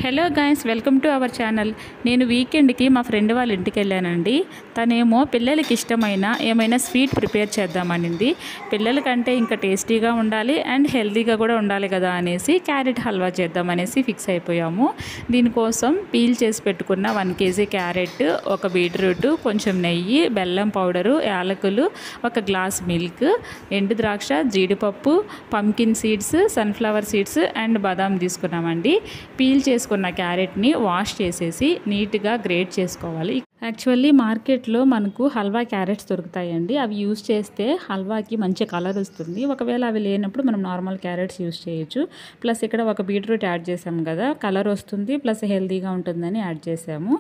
Hello guys, welcome to our channel. నేను వీకెండ్కి మా friend వాళ్ళ ఇంటికి వెళ్ళానండి. తనేమో పిల్లలకి ఇష్టమైన ఏమైనా స్వీట్ ప్రిపేర్ చేద్దామనింది. పిల్లలకంటే ఇంకా టేస్టీగా ఉండాలి అండ్ హెల్తీగా కూడా ఉండాలి కదా అనేసి క్యారెట్ హల్వా చేద్దామనేసి ఫిక్స్ అయిపోయాము. దీనికోసం పీల్ చేసి పెట్టుకున్న 1 kg క్యారెట్, ఒక బీట్రూట్, కొంచెం నెయ్యి, బెల్లం పౌడరు, యాలకులు, ఒక గ్లాస్ మిల్క్, ఎండు ద్రాక్ష, జీడిపప్పు, pumpkin seeds, sunflower seeds and బాదాం తీసుకున్నామండి. పీల్ చేసుకున్న క్యారెట్ని వాష్ చేసేసి నీట్గా గ్రేట్ చేసుకోవాలి. యాక్చువల్లీ మార్కెట్లో మనకు హల్వా క్యారెట్స్ దొరుకుతాయండి. అవి యూస్ చేస్తే హల్వాకి మంచి కలర్ వస్తుంది. ఒకవేళ అవి లేనప్పుడు మనం నార్మల్ క్యారెట్స్ యూస్ చేయొచ్చు. ప్లస్ ఇక్కడ ఒక బీట్రూట్ యాడ్ చేసాము కదా, కలర్ వస్తుంది ప్లస్ హెల్తీగా ఉంటుందని యాడ్ చేసాము.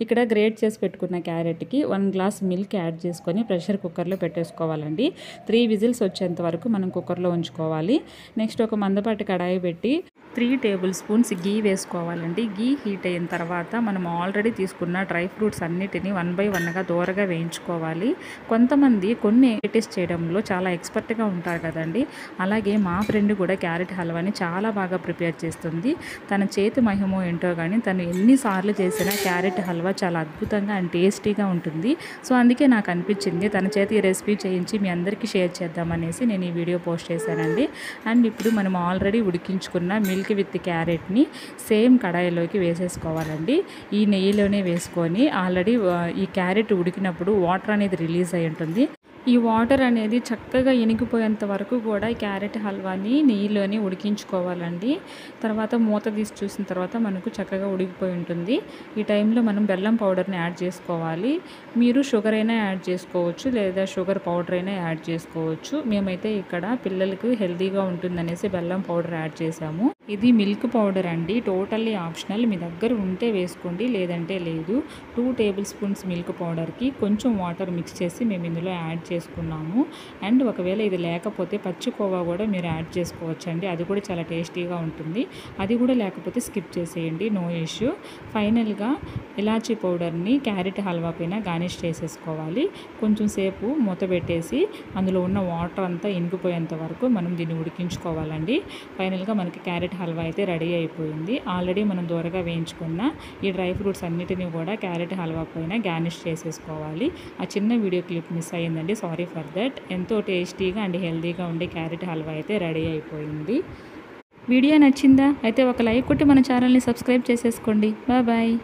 ఇక్కడ గ్రేట్ చేసి పెట్టుకున్న క్యారెట్కి 1 గ్లాస్ మిల్క్ యాడ్ చేసుకొని ప్రెషర్ కుక్కర్లో పెట్టేసుకోవాలండి. 3 విజిల్స్ వచ్చేంత వరకు మనం కుక్కర్లో ఉంచుకోవాలి. నెక్స్ట్ ఒక మందపాటి కడాయి పెట్టి 3 టేబుల్ స్పూన్స్ గీ వేసుకోవాలండి. గీ హీట్ అయిన తర్వాత మనం ఆల్రెడీ తీసుకున్న డ్రై ఫ్రూట్స్ అన్నిటిని 1 by 1గా దూరగా వేయించుకోవాలి. కొంతమంది కొన్ని టేస్ట్ చేయడంలో చాలా ఎక్స్పర్ట్గా ఉంటారు కదండి. అలాగే మా ఫ్రెండ్ కూడా క్యారెట్ హల్వాని చాలా బాగా ప్రిపేర్ చేస్తుంది. తన చేతి మహిమో ఏంటో కానీ తను ఎన్నిసార్లు చేసినా క్యారెట్ హల్వా చాలా అద్భుతంగా అండ్ టేస్టీగా ఉంటుంది. సో అందుకే నాకు అనిపించింది తన చేతి ఈ రెసిపీ చేయించి మీ అందరికీ షేర్ చేద్దామనేసి నేను ఈ వీడియో పోస్ట్ చేశానండి. అండ్ ఇప్పుడు మనం ఆల్రెడీ ఉడికించుకున్న మిల్క్ విత్ క్యారెట్ని సేమ్ కడాయిలోకి వేసేసుకోవాలండి. ఈ నెయ్యిలోనే వేసుకొని ఆల్రెడీ ఈ క్యారెట్ ఉడికినప్పుడు వాటర్ అనేది రిలీజ్ అయి ఉంటుంది. ఈ వాటర్ అనేది చక్కగా ఇనికిపోయేంత వరకు కూడా ఈ క్యారెట్ హల్వాని నెయ్యిలోని ఉడికించుకోవాలండి. తర్వాత మూత తీసి చూసిన తర్వాత మనకు చక్కగా ఉడికిపోయి ఉంటుంది. ఈ టైంలో మనం బెల్లం పౌడర్ని యాడ్ చేసుకోవాలి. మీరు షుగర్ అయినా యాడ్ చేసుకోవచ్చు, లేదా షుగర్ పౌడర్ అయినా యాడ్ చేసుకోవచ్చు. మేమైతే ఇక్కడ పిల్లలకు హెల్తీగా ఉంటుందనేసి బెల్లం పౌడర్ యాడ్ చేసాము. ఇది మిల్క్ పౌడర్ అండి, టోటల్లీ ఆప్షనల్. మీ దగ్గర ఉంటే వేసుకోండి, లేదంటే లేదు. 2 టేబుల్ స్పూన్స్ మిల్క్ పౌడర్కి కొంచెం వాటర్ మిక్స్ చేసి మేము ఇందులో యాడ్ చేసుకున్నాము. అండ్ ఒకవేళ ఇది లేకపోతే పచ్చి కోవా కూడా మీరు యాడ్ చేసుకోవచ్చు అండి, అది కూడా చాలా టేస్టీగా ఉంటుంది. అది కూడా లేకపోతే స్కిప్ చేసేయండి, నో ఇష్యూ. ఫైనల్గా ఇలాచీ పౌడర్ని క్యారెట్ హల్వా పైన గార్నిష్ చేసేసుకోవాలి. కొంచెం సేపు మూత పెట్టేసి అందులో ఉన్న వాటర్ అంతా ఇంకిపోయేంత వరకు మనం దీన్ని ఉడికించుకోవాలండి. ఫైనల్గా మనకి క్యారెట్ హల్వా అయితే రెడీ అయిపోయింది. ఆల్రెడీ మనం దూరగా వేయించుకున్న ఈ డ్రై ఫ్రూట్స్ అన్నిటిని కూడా క్యారెట్ హల్వా పైన గార్నిష్ చేసేసుకోవాలి. ఆ చిన్న వీడియో క్లిప్ మిస్ అయ్యిందండి, సారీ ఫర్ దట్. ఎంతో టేస్టీగా అండ్ హెల్తీగా ఉండే క్యారెట్ హల్వా అయితే రెడీ అయిపోయింది. వీడియో నచ్చిందా? అయితే ఒక లైక్ కొట్టి మన ఛానల్ని సబ్స్క్రైబ్ చేసేసుకోండి. Bye bye.